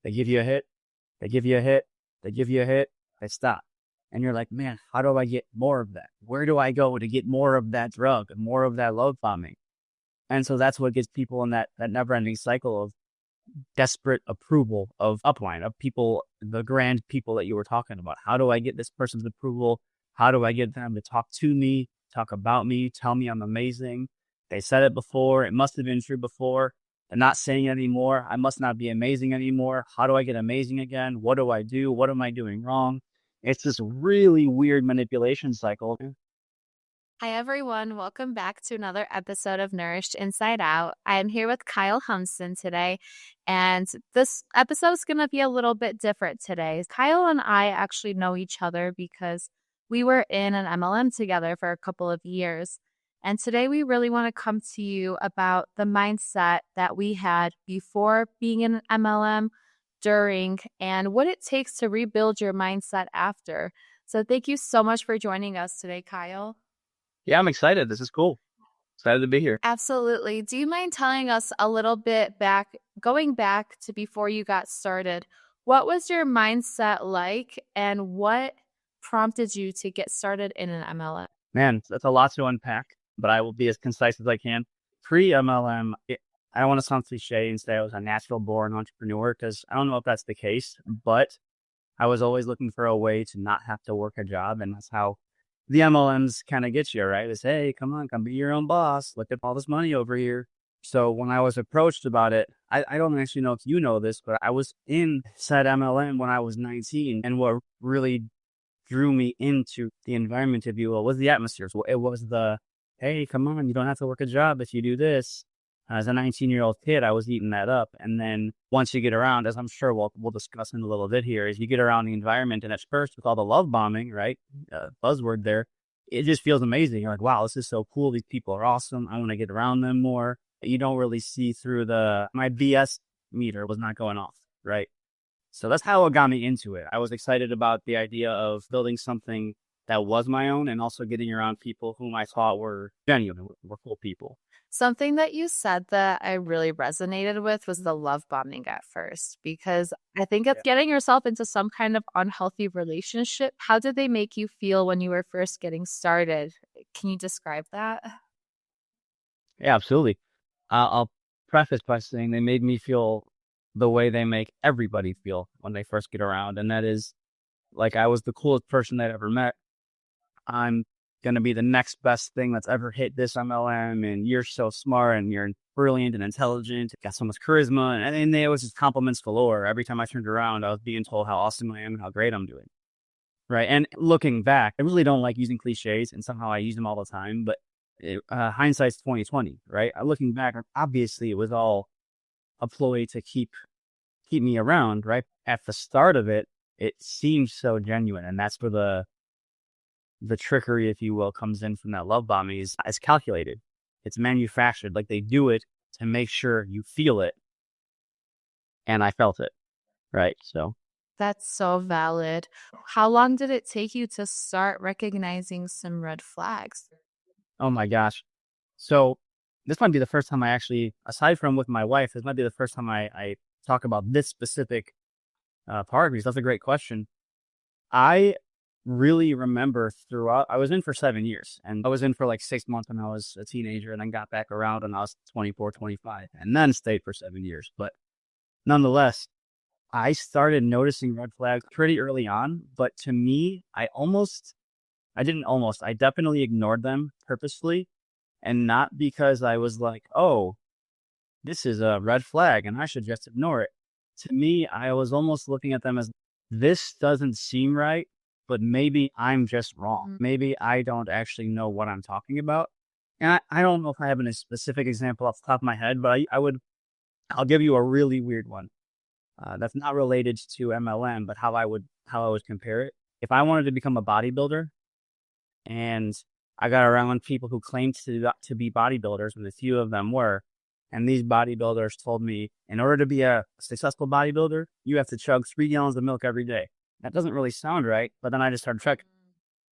They give you a hit, they give you a hit, they give you a hit, they stop. And you're like, man, how do I get more of that? Where do I go to get more of that drug, more of that love bombing? And so that's what gets people in that never ending cycle of desperate approval of upline, of people, the grand people that you were talking about. How do I get this person's approval? How do I get them to talk to me, talk about me, tell me I'm amazing? They said it before. It must have been true before. They're not saying it anymore. I must not be amazing anymore. How do I get amazing again? What do I do? What am I doing wrong? It's this really weird manipulation cycle. Hi, everyone. Welcome back to another episode of Nourished Inside Out. I am here with Kyle Humiston today, and this episode is going to be a little bit different today. Kyle and I actually know each other because we were in an MLM together for a couple of years. And today we really want to come to you about the mindset that we had before being in an MLM, during, and what it takes to rebuild your mindset after. So thank you so much for joining us today, Kyle. Yeah, I'm excited. This is cool. Excited to be here. Absolutely. Do you mind telling us a little bit going back to before you got started? What was your mindset like, and what prompted you to get started in an MLM? Man, that's a lot to unpack, but I will be as concise as I can. Pre-MLM, I don't want to sound cliche and say I was a natural born entrepreneur, because I don't know if that's the case, but I was always looking for a way to not have to work a job. And that's how the MLMs kind of get you, right? Is, hey, come on, come be your own boss. Look at all this money over here. So when I was approached about it, I don't actually know if you know this, but I was in said MLM when I was 19. And what really drew me into the environment, if you will, was the atmosphere. So it was the, hey, come on, you don't have to work a job if you do this. As a 19-year-old kid, I was eating that up. And then once you get around, as I'm sure we'll discuss in a little bit here, as you get around the environment, and at first with all the love bombing, right, buzzword there, it just feels amazing. You're like, wow, this is so cool. These people are awesome. I want to get around them more. You don't really see through my BS meter was not going off, right? So that's how it got me into it. I was excited about the idea of building something that was my own, and also getting around people whom I thought were genuine, were cool people. Something that you said that I really resonated with was the love bombing at first, because I think it's getting yourself into some kind of unhealthy relationship. How did they make you feel when you were first getting started? Can you describe that? Yeah, absolutely. I'll preface by saying they made me feel the way they make everybody feel when they first get around. And that is like I was the coolest person they'd ever met. I'm going to be the next best thing that's ever hit this MLM. And you're so smart, and you're brilliant and intelligent. Got so much charisma. And they was just compliments galore. Every time I turned around, I was being told how awesome I am and how great I'm doing. Right. And looking back, I really don't like using cliches, and somehow I use them all the time. But hindsight's 2020, right? Looking back, obviously it was all a ploy to keep me around, right? At the start of it, it seemed so genuine, and that's where the trickery, if you will, comes in from that love bombing. Is calculated, it's manufactured. Like, they do it to make sure you feel it, and I felt it, right? So That's so valid. How long did it take you to start recognizing some red flags? oh my gosh. So this might be the first time I actually, aside from with my wife, this might be the first time I talk about this specific part, because that's a great question. I really remember throughout, I was in for 7 years, and I was in for like 6 months when I was a teenager, and then got back around when I was 24, 25, and then stayed for 7 years. But nonetheless, I started noticing red flags pretty early on. But to me, I definitely ignored them purposefully. And not because I was like, oh, this is a red flag and I should just ignore it. To me, I was almost looking at them as, this doesn't seem right, but maybe I'm just wrong. Maybe I don't actually know what I'm talking about. And I don't know if I have a specific example off the top of my head, but I'll give you a really weird one. That's not related to MLM, but how I would compare it. If I wanted to become a bodybuilder, and I got around people who claimed to be bodybuilders, and a few of them were, and these bodybuilders told me, in order to be a successful bodybuilder, you have to chug 3 gallons of milk every day. That doesn't really sound right, but then I just started checking,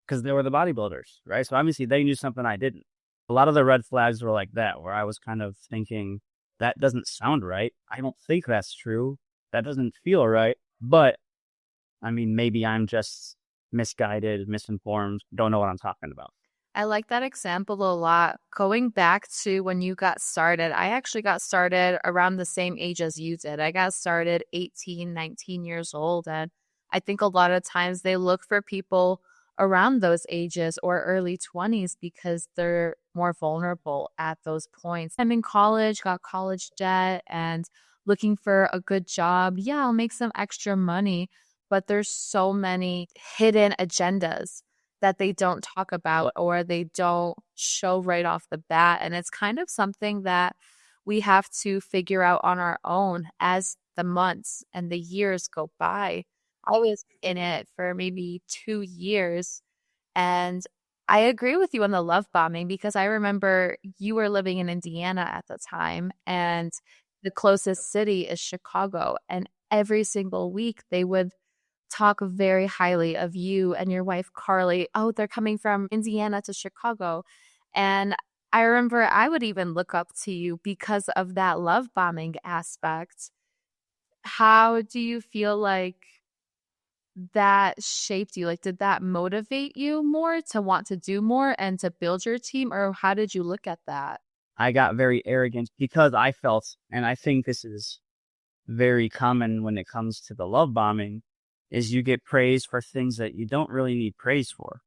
because they were the bodybuilders, right? So obviously they knew something I didn't. A lot of the red flags were like that, where I was kind of thinking, that doesn't sound right. I don't think that's true. that doesn't feel right. But I mean, maybe I'm just misguided, misinformed, don't know what I'm talking about. I like that example a lot. Going back to when you got started, I actually got started around the same age as you did. I got started 18, 19 years old. And I think a lot of times they look for people around those ages or early 20s because they're more vulnerable at those points. I'm in college, got college debt, and looking for a good job. Yeah, I'll make some extra money, but there's so many hidden agendas that they don't talk about or they don't show right off the bat. And it's kind of something that we have to figure out on our own as the months and the years go by. I was in it for maybe 2 years. And I agree with you on the love bombing because I remember you were living in Indiana at the time, and the closest city is Chicago. And every single week they would talk very highly of you and your wife, Carly. Oh, they're coming from Indiana to Chicago. And I remember I would even look up to you because of that love bombing aspect. How do you feel like that shaped you? Like, did that motivate you more to want to do more and to build your team? Or how did you look at that? I got very arrogant because I felt, and I think this is very common when it comes to the love bombing, is you get praise for things that you don't really need praise for.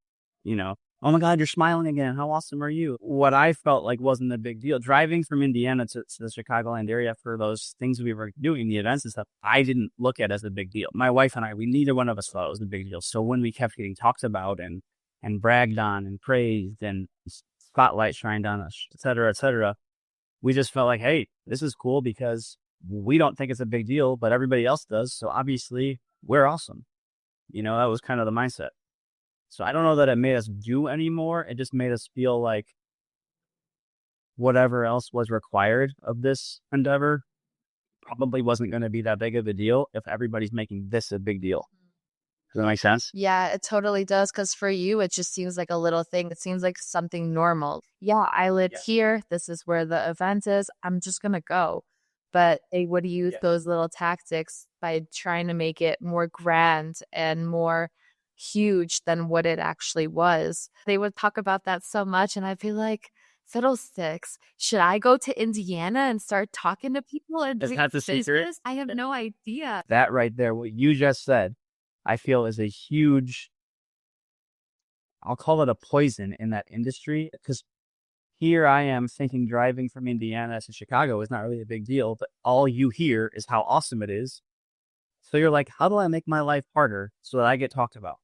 You know, oh my God, you're smiling again. How awesome are you? What I felt like wasn't a big deal. Driving from Indiana to the Chicagoland area for those things we were doing, the events and stuff, I didn't look at as a big deal. My wife and I, neither one of us thought it was a big deal. So when we kept getting talked about and bragged on and praised and spotlight shined on us, et cetera, we just felt like, hey, this is cool because we don't think it's a big deal, but everybody else does. So obviously we're awesome. You know, that was kind of the mindset. So I don't know that it made us do anymore. It just made us feel like whatever else was required of this endeavor probably wasn't going to be that big of a deal if everybody's making this a big deal. Does that make sense? Yeah, it totally does. Because for you, it just seems like a little thing. It seems like something normal. Yeah, I live here. This is where the event is. I'm just going to go. But they would use those little tactics by trying to make it more grand and more huge than what it actually was. They would talk about that so much. And I'd be like, fiddlesticks, should I go to Indiana and start talking to people and Is doing that the secret? business? I have no idea. That right there, what you just said, I feel is a huge, I'll call it a poison in that industry, because here I am thinking driving from Indiana to Chicago is not really a big deal, but all you hear is how awesome it is. So you're like, how do I make my life harder so that I get talked about?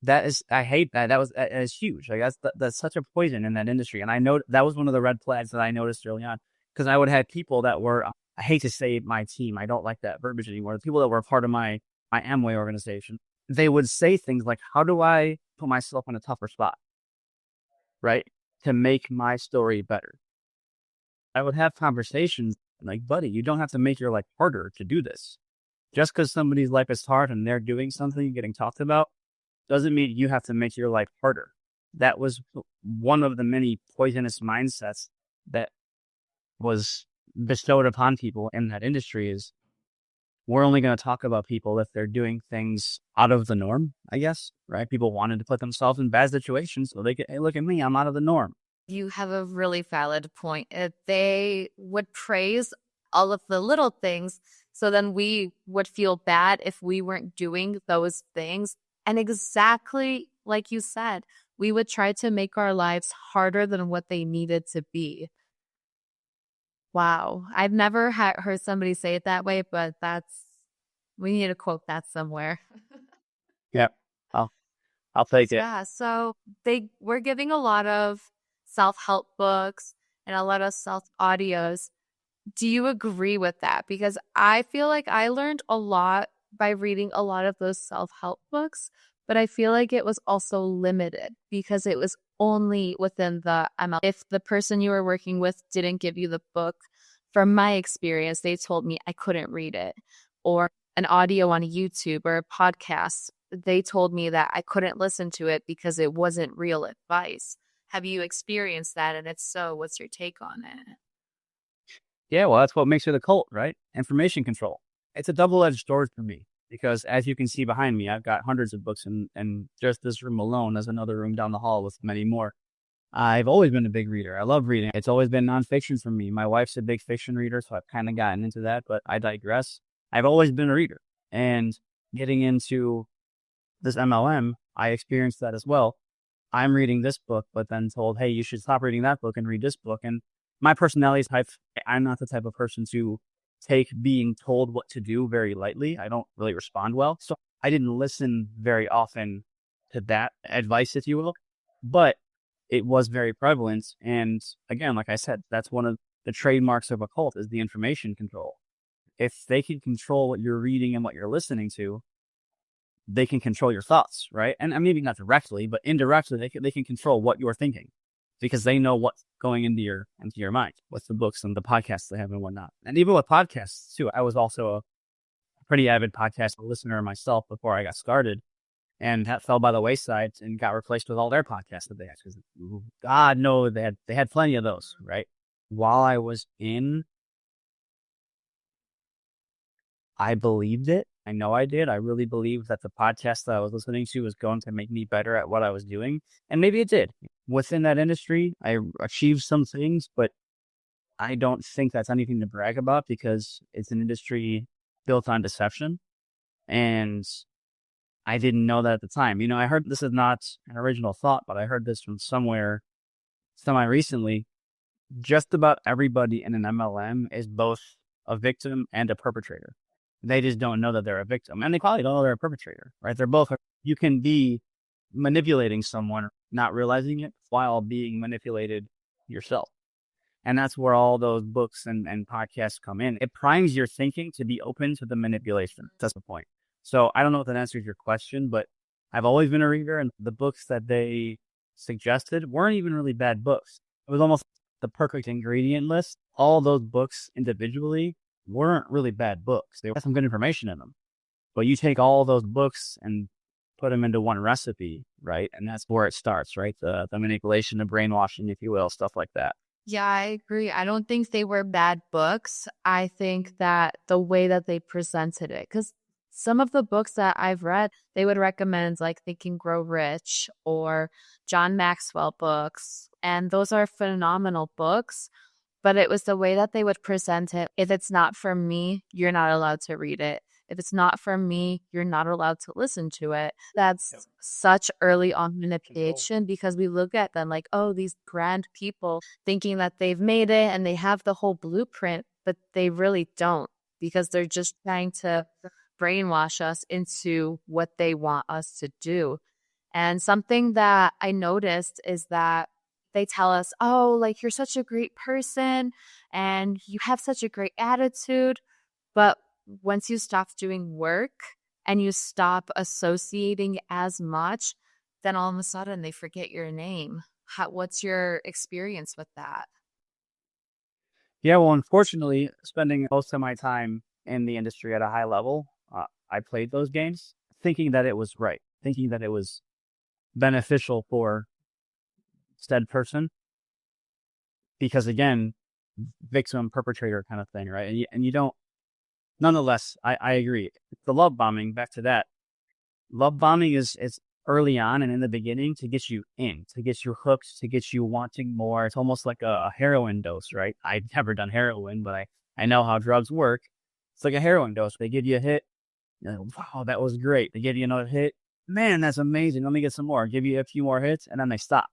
That is, I hate that. That is huge. Like that's such a poison in that industry. And I know that was one of the red flags that I noticed early on, because I would have people that were, I hate to say my team, I don't like that verbiage anymore. The people that were part of my Amway organization, they would say things like, how do I put myself in a tougher spot, right, to make my story better? I would have conversations like, buddy, you don't have to make your life harder to do this. Just because somebody's life is hard and they're doing something getting talked about doesn't mean you have to make your life harder. That was one of the many poisonous mindsets that was bestowed upon people in that industry, is we're only going to talk about people if they're doing things out of the norm, I guess, right? People wanted to put themselves in bad situations so they could, hey, look at me, I'm out of the norm. You have a really valid point. They would praise all of the little things, so then we would feel bad if we weren't doing those things. And exactly like you said, we would try to make our lives harder than what they needed to be. Wow. I've never heard somebody say it that way, but we need to quote that somewhere. Yeah, I'll take it. Yeah. So they were giving a lot of self-help books and a lot of self-audios. Do you agree with that? Because I feel like I learned a lot by reading a lot of those self-help books, but I feel like it was also limited because it was only within the MLM. If the person you were working with didn't give you the book, from my experience, they told me I couldn't read it. Or an audio on YouTube or a podcast, they told me that I couldn't listen to it because it wasn't real advice. Have you experienced that? And if so, what's your take on it? Yeah, well, that's what makes it a cult, right? Information control. It's a double-edged sword for me because, as you can see behind me, I've got hundreds of books, and just this room alone, there's another room down the hall with many more. I've always been a big reader. I love reading. It's always been nonfiction for me. My wife's a big fiction reader, so I've kind of gotten into that, but I digress. I've always been a reader. And getting into this MLM, I experienced that as well. I'm reading this book, but then told, hey, you should stop reading that book and read this book. And my personality type, I'm not the type of person to take being told what to do very lightly. I don't really respond well. So I didn't listen very often to that advice, if you will. But it was very prevalent. And again, like I said, that's one of the trademarks of a cult is the information control. If they can control what you're reading and what you're listening to, they can control your thoughts, right? And maybe not directly, but indirectly, they can control what you're thinking because they know what's going into your mind with the books and the podcasts they have and whatnot. And even with podcasts too, I was also a pretty avid podcast listener myself before I got started, and that fell by the wayside and got replaced with all their podcasts that they had. Because God knows they had plenty of those, right? While I was in, I believed it. I know I did. I really believed that the podcast that I was listening to was going to make me better at what I was doing. And maybe it did. Within that industry, I achieved some things, but I don't think that's anything to brag about because it's an industry built on deception. And I didn't know that at the time. You know, I heard this is not an original thought, but I heard this from somewhere semi-recently. Just about everybody in an MLM is both a victim and a perpetrator. They just don't know that they're a victim. And they probably don't know they're a perpetrator, right? They're both. You can be manipulating someone, not realizing it, while being manipulated yourself. And that's where all those books and podcasts come in. It primes your thinking to be open to the manipulation. That's the point. So I don't know if that answers your question, but I've always been a reader, and the books that they suggested weren't even really bad books. It was almost the perfect ingredient list. All those books individually weren't really bad books. They had some good information in them. But you take all those books and put them into one recipe, right? And that's where it starts, right? The manipulation, the brainwashing, if you will, stuff like that. Yeah, I agree. I don't think they were bad books. I think that the way that they presented it, because some of the books that I've read, they would recommend like Think and Grow Rich or John Maxwell books. And those are phenomenal books. But it was the way that they would present it. If it's not for me, you're not allowed to read it. If it's not for me, you're not allowed to listen to it. That's such early on manipulation because we look at them like, oh, these grand people thinking that they've made it and they have the whole blueprint, but they really don't because they're just trying to brainwash us into what they want us to do. And something that I noticed is that they tell us, oh, like you're such a great person and you have such a great attitude. But once you stop doing work and you stop associating as much, then all of a sudden they forget your name. What's your experience with that? Yeah, well, unfortunately, spending most of my time in the industry at a high level, I played those games thinking that it was right, thinking that it was beneficial for said person. Because again, victim perpetrator kind of thing, right? And you don't, nonetheless, I agree. The love bombing, back to that, love bombing is early on and in the beginning to get you in, to get you hooked, to get you wanting more. It's almost like a heroin dose, right? I've never done heroin, but I know how drugs work. It's like a heroin dose. They give you a hit. Wow, that was great. They give you another hit. Man, that's amazing. Let me get some more. Give you a few more hits, and then they stop.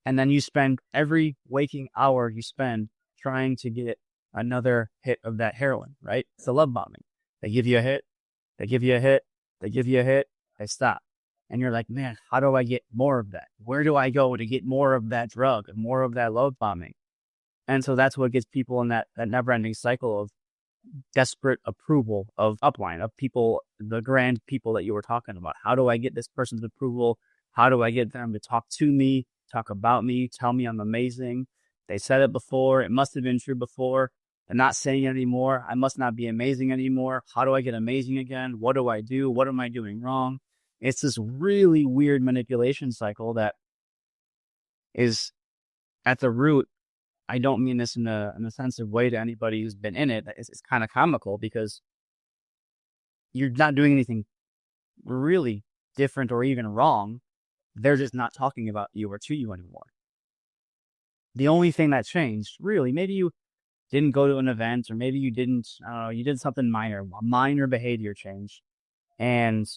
And then you spend every waking hour you spend trying to get another hit of that heroin, right? It's the love bombing. They give you a hit. They give you a hit. They give you a hit. They stop. And you're like, man, how do I get more of that? Where do I go to get more of that drug and more of that love bombing? And so that's what gets people in that never-ending cycle of desperate approval of upline, of people, the grand people that you were talking about. How do I get this person's approval? How do I get them to talk to me, talk about me, tell me I'm amazing? They said it before. It must have been true before. They're not saying it anymore. I must not be amazing anymore. How do I get amazing again? What do I do? What am I doing wrong? It's this really weird manipulation cycle that is at the root I don't mean this in an offensive way to anybody who's been in it. It's kind of comical because you're not doing anything really different or even wrong. They're just not talking about you or to you anymore. The only thing that changed, really, maybe you didn't go to an event, or maybe you didn't, I don't know, you did something minor, a minor behavior change, and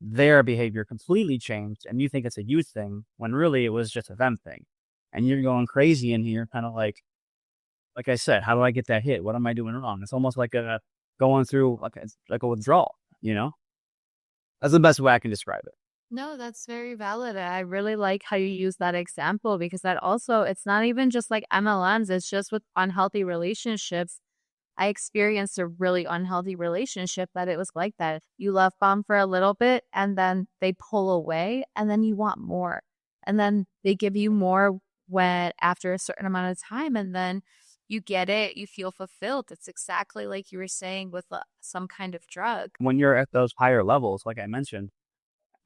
their behavior completely changed, and you think it's a you thing, when really it was just a them thing. And you're going crazy in here, kind of like I said, how do I get that hit? What am I doing wrong? It's almost like going through like a withdrawal, That's the best way I can describe it. No, that's very valid. I really like how you use that example because that also, it's not even just like MLMs, it's just with unhealthy relationships. I experienced a really unhealthy relationship that it was like that. You love bomb for a little bit and then they pull away and then you want more. And then they give you more when after a certain amount of time and then you get it, you feel fulfilled. It's exactly like you were saying with some kind of drug. When you're at those higher levels, like I mentioned,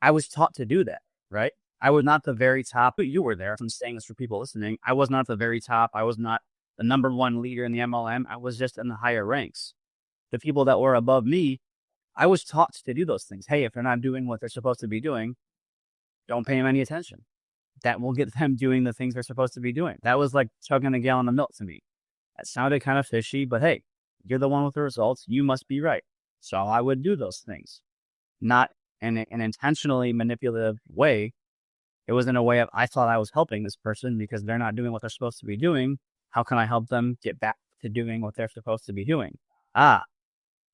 I was taught to do that, right? I was not the very top. You were there. I'm saying this for people listening. I was not the very top. I was not the number one leader in the MLM. I was just in the higher ranks. The people that were above me, I was taught to do those things. Hey, if they're not doing what they're supposed to be doing, don't pay them any attention. That will get them doing the things they're supposed to be doing. That was like chugging a gallon of milk to me. That sounded kind of fishy, but hey, you're the one with the results. You must be right. So I would do those things, not in an intentionally manipulative way. It was in a way of, I thought I was helping this person because they're not doing what they're supposed to be doing. How can I help them get back to doing what they're supposed to be doing? I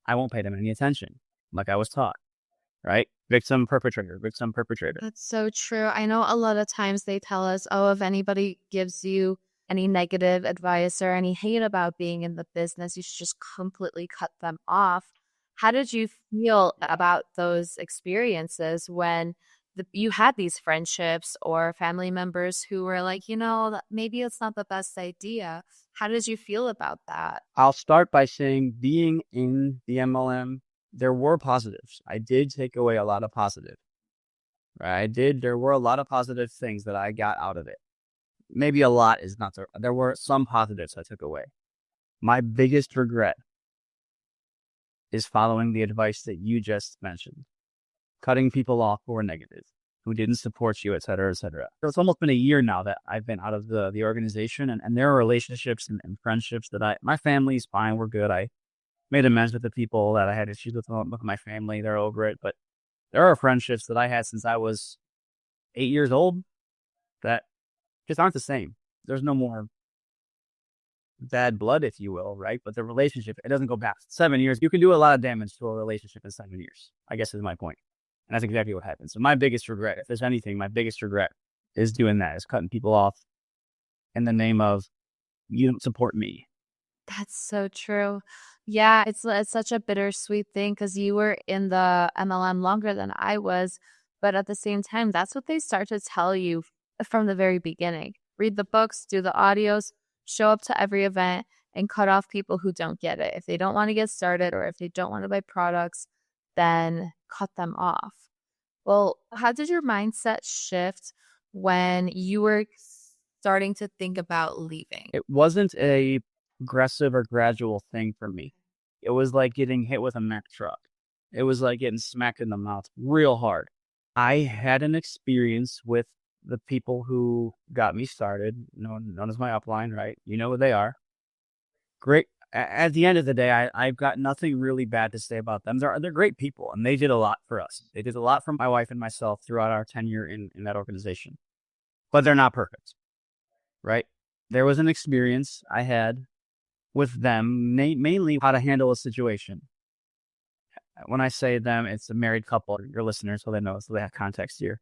won't pay them any attention, like I was taught, right? Victim, perpetrator, victim, perpetrator. That's so true. I know a lot of times they tell us, oh, if anybody gives you any negative advice or any hate about being in the business, you should just completely cut them off. How did you feel about those experiences when you had these friendships or family members who were like, maybe it's not the best idea? How did you feel about that? I'll start by saying being in the MLM, there were positives. I did take away a lot of positive. Right? There were a lot of positive things that I got out of it. Maybe a lot is not there. There were some positives I took away. My biggest regret is following the advice that you just mentioned. Cutting people off who were negative, who didn't support you, et cetera, et cetera. So it's almost been a year now that I've been out of the organization, and there are relationships and friendships that my family's fine, we're good. I made amends with the people that I had issues with my family. They're over it. But there are friendships that I had since I was 8 years old that just aren't the same. There's no more bad blood, if you will, right? But the relationship, it doesn't go back 7 years. You can do a lot of damage to a relationship in 7 years, I guess is my point. And that's exactly what happened. So my biggest regret, if there's anything, my biggest regret is doing that, is cutting people off in the name of, you don't support me. That's so true. Yeah, it's such a bittersweet thing because you were in the MLM longer than I was. But at the same time, that's what they start to tell you from the very beginning. Read the books, do the audios, show up to every event, and cut off people who don't get it. If they don't want to get started or if they don't want to buy products, then cut them off. Well, how did your mindset shift when you were starting to think about leaving? It wasn't a aggressive or gradual thing for me. It was like getting hit with a Mack truck. It was like getting smacked in the mouth real hard. I had an experience with the people who got me started, known as my upline, right? You know who they are. Great. At the end of the day, I've got nothing really bad to say about them. They're great people, and they did a lot for us. They did a lot for my wife and myself throughout our tenure in that organization. But they're not perfect, right? There was an experience I had with them, mainly how to handle a situation. When I say them, it's a married couple, your listeners, so they have context here.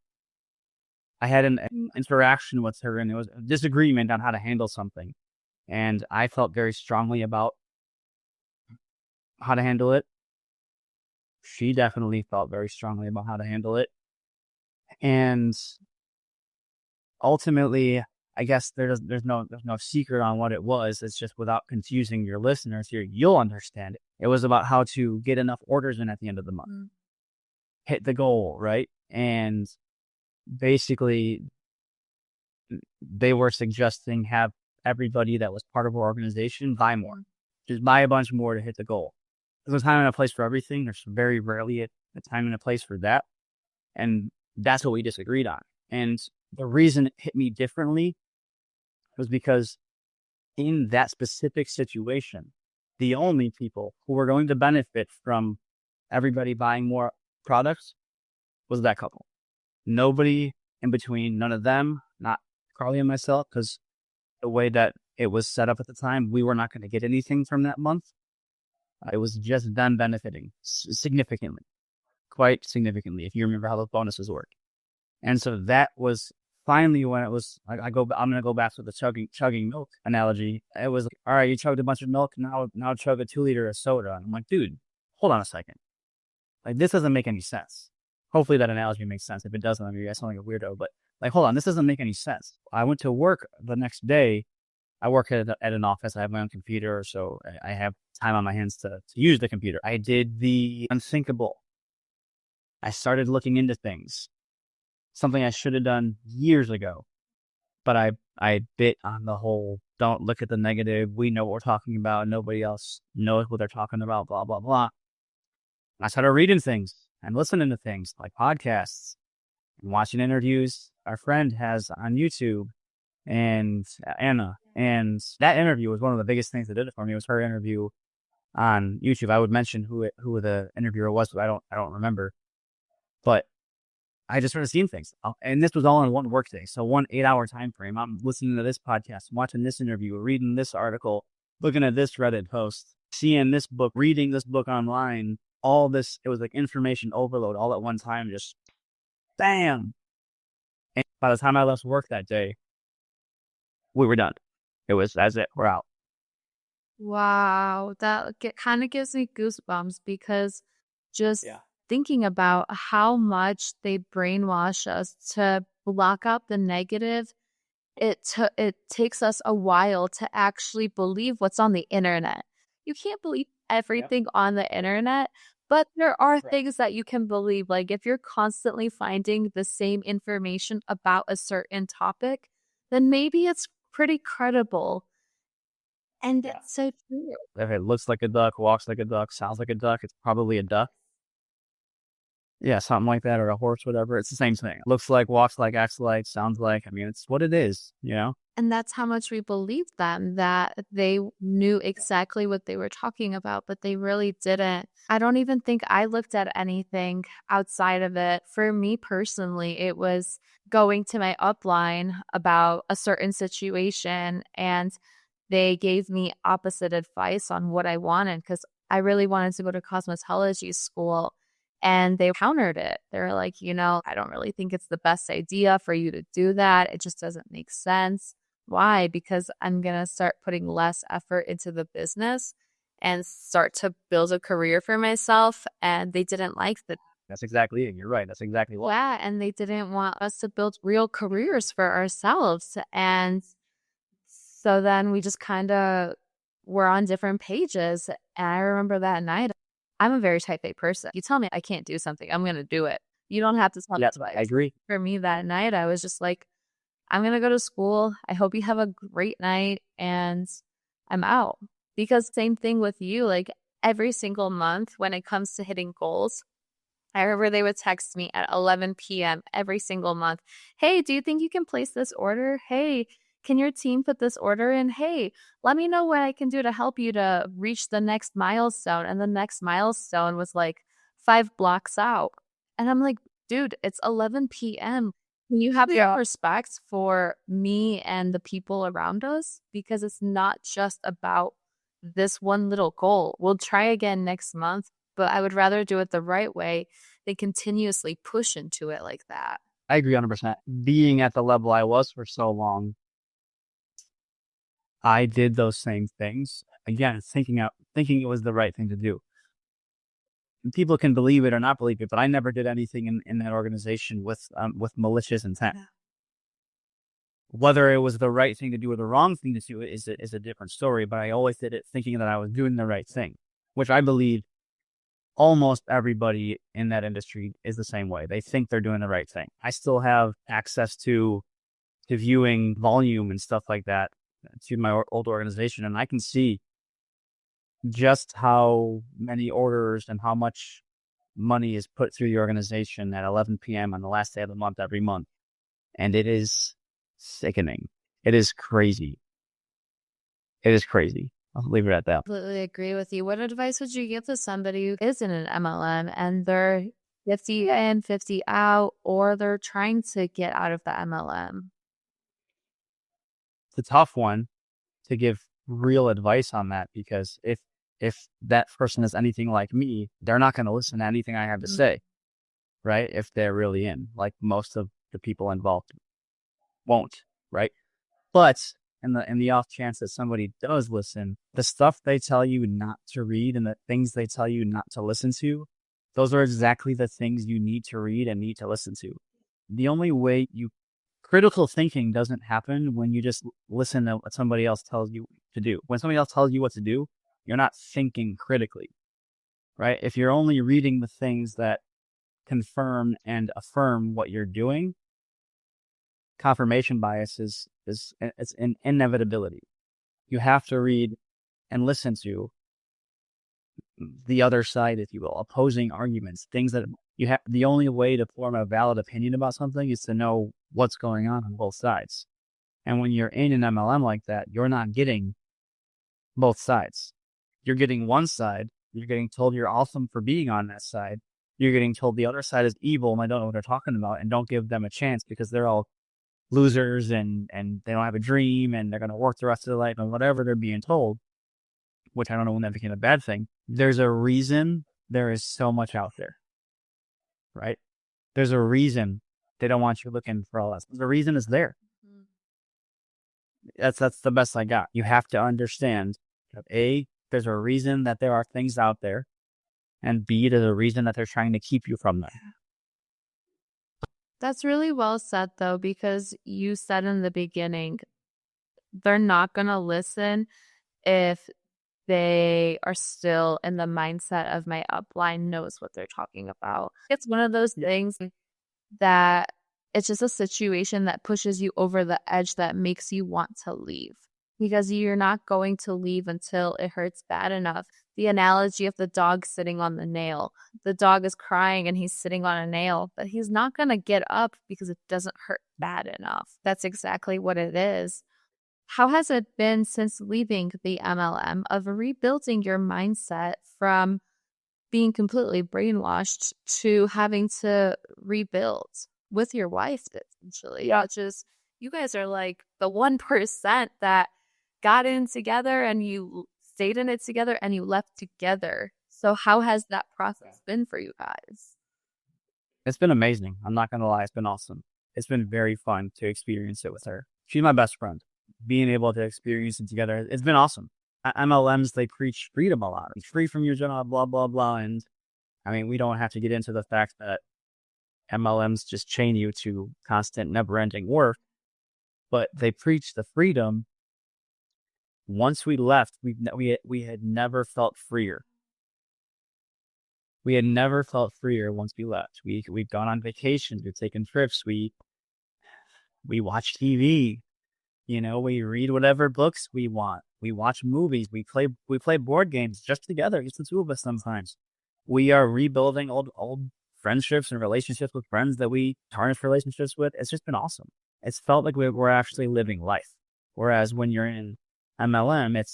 I had an interaction with her, and it was a disagreement on how to handle something. And I felt very strongly about how to handle it. She definitely felt very strongly about how to handle it. And ultimately, I guess there's no secret on what it was. It's just, without confusing your listeners here, you'll understand it. It was about how to get enough orders in at the end of the month, hit the goal, right? And basically, they were suggesting have everybody that was part of our organization buy more. Just buy a bunch more to hit the goal. There's a time and a place for everything. There's very rarely a time and a place for that. And that's what we disagreed on. And the reason it hit me differently was because in that specific situation, the only people who were going to benefit from everybody buying more products was that couple. Nobody in between, none of them, not Carly and myself, because the way that it was set up at the time, we were not going to get anything from that month. It was just them benefiting significantly, quite significantly, if you remember how those bonuses work. And so that was finally when it was, I'm going to go back to the chugging milk analogy. It was like, all right, you chugged a bunch of milk, now chug a 2 liter of soda. And I'm like, dude, hold on a second. Like, this doesn't make any sense. Hopefully that analogy makes sense. If it doesn't, I mean, I sound like a weirdo, but like, hold on, this doesn't make any sense. I went to work the next day. I work at an office. I have my own computer, so I have time on my hands to use the computer. I did the unthinkable. I started looking into things, something I should have done years ago, but I bit on the whole, don't look at the negative. We know what we're talking about. Nobody else knows what they're talking about, blah, blah, blah. And I started reading things and listening to things like podcasts and watching interviews our friend has on YouTube and Anna. And that interview was one of the biggest things that did it for me. It was her interview on YouTube. I would mention who the interviewer was, but I don't remember. But I just started seeing things. And this was all in one work day. So 1 8-hour time frame. I'm listening to this podcast, watching this interview, reading this article, looking at this Reddit post, seeing this book, reading this book online, all this. It was like information overload all at one time, just bam. And by the time I left work that day, we were done. That's it. We're out. Wow, that kind of gives me goosebumps because just thinking about how much they brainwash us to block out the negative, it takes us a while to actually believe what's on the internet. You can't believe everything on the internet, but there are things that you can believe. Like if you're constantly finding the same information about a certain topic, then maybe it's pretty credible. And that's so true. If it looks like a duck, walks like a duck, sounds like a duck, it's probably a duck. Yeah, something like that, or a horse, whatever. It's the same thing. Looks like, walks like, acts like, sounds like. I mean, it's what it is, you know? And that's how much we believed them, that they knew exactly what they were talking about, but they really didn't. I don't even think I looked at anything outside of it. For me personally, it was going to my upline about a certain situation, and they gave me opposite advice on what I wanted because I really wanted to go to cosmetology school. And they countered it. They're like, I don't really think it's the best idea for you to do that. It just doesn't make sense. Why? Because I'm going to start putting less effort into the business and start to build a career for myself. And they didn't like that. That's exactly it. You're right. That's exactly what. Yeah. And they didn't want us to build real careers for ourselves. And so then we just kind of were on different pages. And I remember that night, I'm a very type A person. You tell me I can't do something, I'm going to do it. You don't have to tell me twice. I agree. For me that night, I was just like, I'm going to go to school. I hope you have a great night, and I'm out. Because same thing with you, like every single month when it comes to hitting goals, I remember they would text me at 11 p.m. every single month. Hey, do you think you can place this order? Hey, can your team put this order in? Hey, let me know what I can do to help you to reach the next milestone. And the next milestone was like 5 blocks out. And I'm like, dude, it's 11 p.m. Can you have respect for me and the people around us? Because it's not just about this one little goal. We'll try again next month, but I would rather do it the right way than continuously push into it like that. I agree 100%. Being at the level I was for so long, I did those same things. Again, thinking it was the right thing to do. And people can believe it or not believe it, but I never did anything in that organization with malicious intent. Yeah. Whether it was the right thing to do or the wrong thing to do is a different story, but I always did it thinking that I was doing the right thing, which I believe almost everybody in that industry is the same way. They think they're doing the right thing. I still have access to viewing volume and stuff like that to my old organization, and I can see just how many orders and how much money is put through the organization at 11 p.m. on the last day of the month every month. And it is sickening. It is crazy. It is crazy. I'll leave it at that. I completely agree with you. What advice would you give to somebody who is in an MLM and they're 50 in, 50 out, or they're trying to get out of the MLM? It's a tough one to give real advice on that, because if that person is anything like me, they're not going to listen to anything I have to say, right? If they're really in, like most of the people involved won't, right? But in the off chance that somebody does listen, the stuff they tell you not to read and the things they tell you not to listen to, those are exactly the things you need to read and need to listen to. The only way critical thinking doesn't happen when you just listen to what somebody else tells you to do. When somebody else tells you what to do, you're not thinking critically, right? If you're only reading the things that confirm and affirm what you're doing, confirmation bias is it's an inevitability. You have to read and listen to the other side, if you will, opposing arguments, things that you have. The only way to form a valid opinion about something is to know what's going on both sides. And when you're in an MLM like that, you're not getting both sides. You're getting one side. You're getting told you're awesome for being on that side. You're getting told the other side is evil and I don't know what they're talking about, and don't give them a chance because they're all losers and they don't have a dream and they're going to work the rest of their life and whatever they're being told, which I don't know when that became a bad thing. There's a reason there is so much out there, right? There's a reason they don't want you looking for all that. The reason is there. That's the best I got. You have to understand that A, there's a reason that there are things out there, and B, there's a reason that they're trying to keep you from them. That's really well said, though, because you said in the beginning, they're not going to listen if they are still in the mindset of my upline knows what they're talking about. It's one of those things that it's just a situation that pushes you over the edge that makes you want to leave, because you're not going to leave until it hurts bad enough. The analogy of the dog sitting on the nail. The dog is crying and he's sitting on a nail, but he's not going to get up because it doesn't hurt bad enough. That's exactly what it is. How has it been since leaving the MLM of rebuilding your mindset from being completely brainwashed to having to rebuild with your wife, essentially? Yeah, just you guys are like the 1% that got in together and you stayed in it together and you left together. So how has that process been for you guys? It's been amazing. I'm not going to lie. It's been awesome. It's been very fun to experience it with her. She's my best friend. Being able to experience it together, it's been awesome. MLMs, they preach freedom a lot. It's free from your job, blah, blah, blah. And I mean, we don't have to get into the fact that MLMs just chain you to constant, never-ending work, but they preach the freedom. Once we left, we had never felt freer. We had never felt freer once we left. We've gone on vacations, we've taken trips, we watch TV, we read whatever books we want. We watch movies, we play board games just together, just the two of us sometimes. We are rebuilding old friendships and relationships with friends that we tarnished relationships with. It's just been awesome. It's felt like we're actually living life. Whereas when you're in MLM,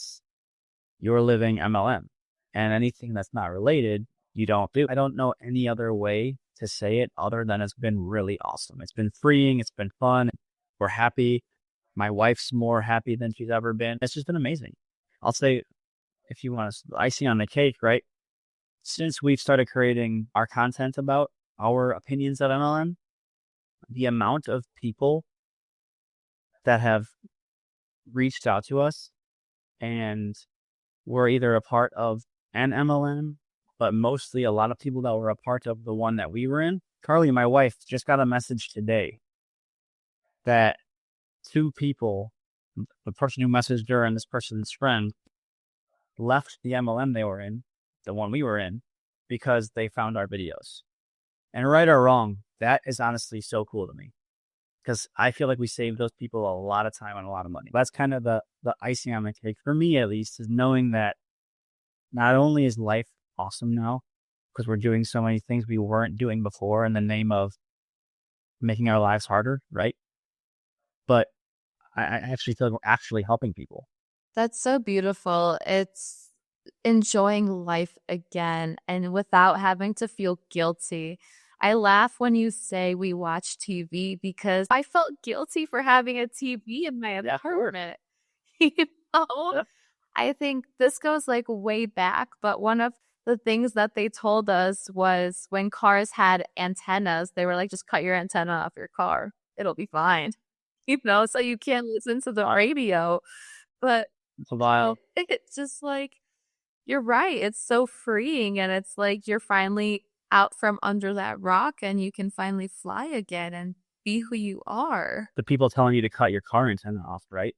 you're living MLM, and anything that's not related, you don't do. I don't know any other way to say it other than it's been really awesome. It's been freeing. It's been fun. We're happy. My wife's more happy than she's ever been. It's just been amazing. I'll say, if you want to, icing on the cake, right? Since we've started creating our content about our opinions at MLM, the amount of people that have reached out to us and were either a part of an MLM, but mostly a lot of people that were a part of the one that we were in. Carly, my wife, just got a message today that two people, the person who messaged her and this person's friend, left the MLM they were in, the one we were in, because they found our videos. And right or wrong, that is honestly so cool to me. because I feel like we save those people a lot of time and a lot of money. That's kind of the icing on the cake for me, at least, is knowing that not only is life awesome now because we're doing so many things we weren't doing before in the name of making our lives harder, right? But I actually feel like we're actually helping people. That's so beautiful. It's enjoying life again and without having to feel guilty. I laugh when you say we watch TV because I felt guilty for having a TV in my Yeah, sure. apartment. You know? Yeah. I think this goes like way back, but one of the things that they told us was when cars had antennas, they were like, just cut your antenna off your car. It'll be fine. So you can't listen to the radio. But It's a while. it's just like, you're right. It's so freeing. And it's like you're finally out from under that rock and you can finally fly again and be who you are. The people telling you to cut your car antenna off, right?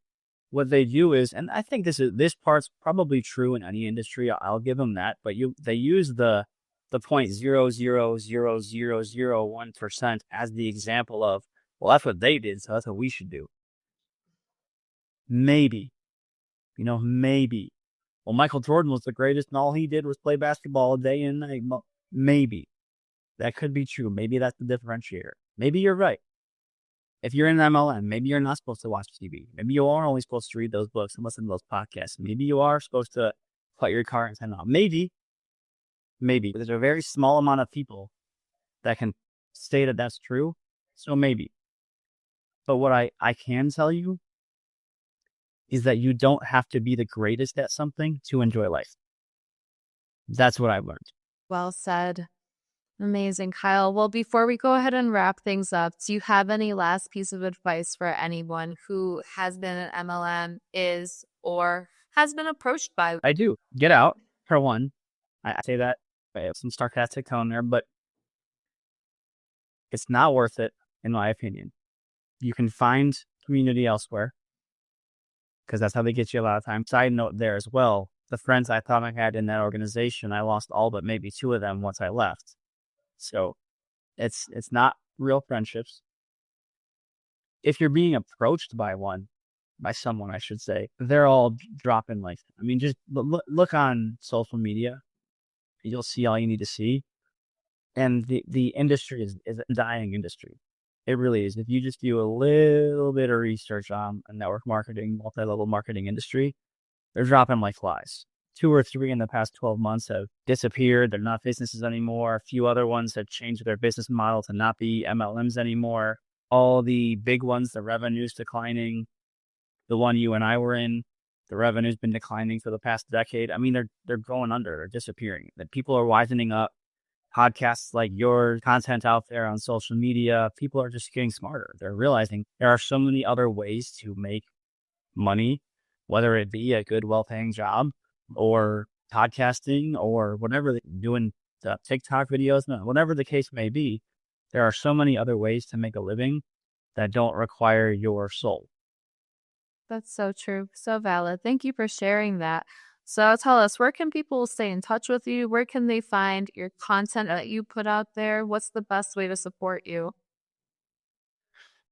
What they do is, and I think this part's probably true in any industry. I'll give them that, but they use the 0.0000001% as the example of, well, that's what they did, so that's what we should do. Maybe, maybe. Well, Michael Jordan was the greatest, and all he did was play basketball day and night. Maybe that could be true. Maybe that's the differentiator. Maybe you're right. If you're in MLM, maybe you're not supposed to watch TV. Maybe you are only supposed to read those books and listen to those podcasts. Maybe you are supposed to cut your car antenna off. Maybe. There's a very small amount of people that can say that that's true. So maybe. But what I can tell you is that you don't have to be the greatest at something to enjoy life. That's what I've learned. Well said. Amazing, Kyle. Well, before we go ahead and wrap things up, do you have any last piece of advice for anyone who has been an MLM, is, or has been approached by? I do. Get out, for one. I say that I have some sarcastic tone there, but it's not worth it, in my opinion. You can find community elsewhere, because that's how they get you a lot of time. Side note there as well, the friends I thought I had in that organization, I lost all but maybe 2 of them once I left. So it's not real friendships. If you're being approached by someone, I should say, they're all dropping like, I mean, just look on social media. You'll see all you need to see. And the industry is a dying industry. It really is. If you just do a little bit of research on a network marketing, multi-level marketing industry, they're dropping like flies. 2 or 3 in the past 12 months have disappeared. They're not businesses anymore. A few other ones have changed their business model to not be MLMs anymore. All the big ones, the revenue's declining. The one you and I were in, the revenue's been declining for the past decade. I mean, they're going under. They're disappearing. The people are wisening up. Podcasts like your content out there on social media, people are just getting smarter. They're realizing there are so many other ways to make money, whether it be a good, well-paying job or podcasting or whatever, doing TikTok videos, whatever the case may be. There are so many other ways to make a living that don't require your soul. That's so true. So valid. Thank you for sharing that. So tell us, where can people stay in touch with you? Where can they find your content that you put out there? What's the best way to support you?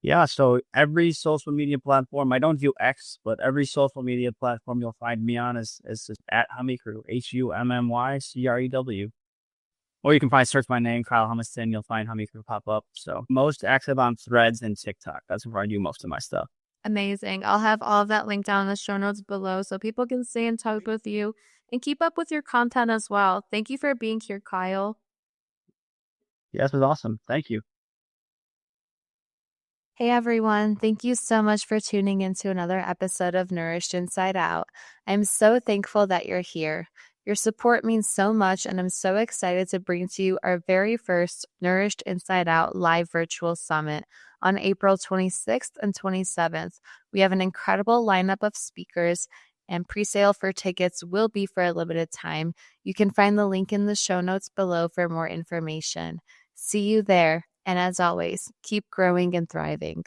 Yeah, so every social media platform, I don't do X, but every social media platform you'll find me on is just at Hummycrew, HUMMYCREW. Or you can search my name, Kyle Humiston, you'll find Hummycrew pop up. So most active on Threads and TikTok. That's where I do most of my stuff. Amazing. I'll have all of that linked down in the show notes below so people can stay in touch with you and keep up with your content as well. Thank you for being here, Kyle. Yes, it was awesome. Thank you. Hey everyone, thank you so much for tuning into another episode of Nourished Inside Out. I'm so thankful that you're here. Your support means so much, and I'm so excited to bring to you our very first Nourished Inside Out live virtual summit on April 26th and 27th. We have an incredible lineup of speakers, and pre-sale for tickets will be for a limited time. You can find the link in the show notes below for more information. See you there. And as always, keep growing and thriving.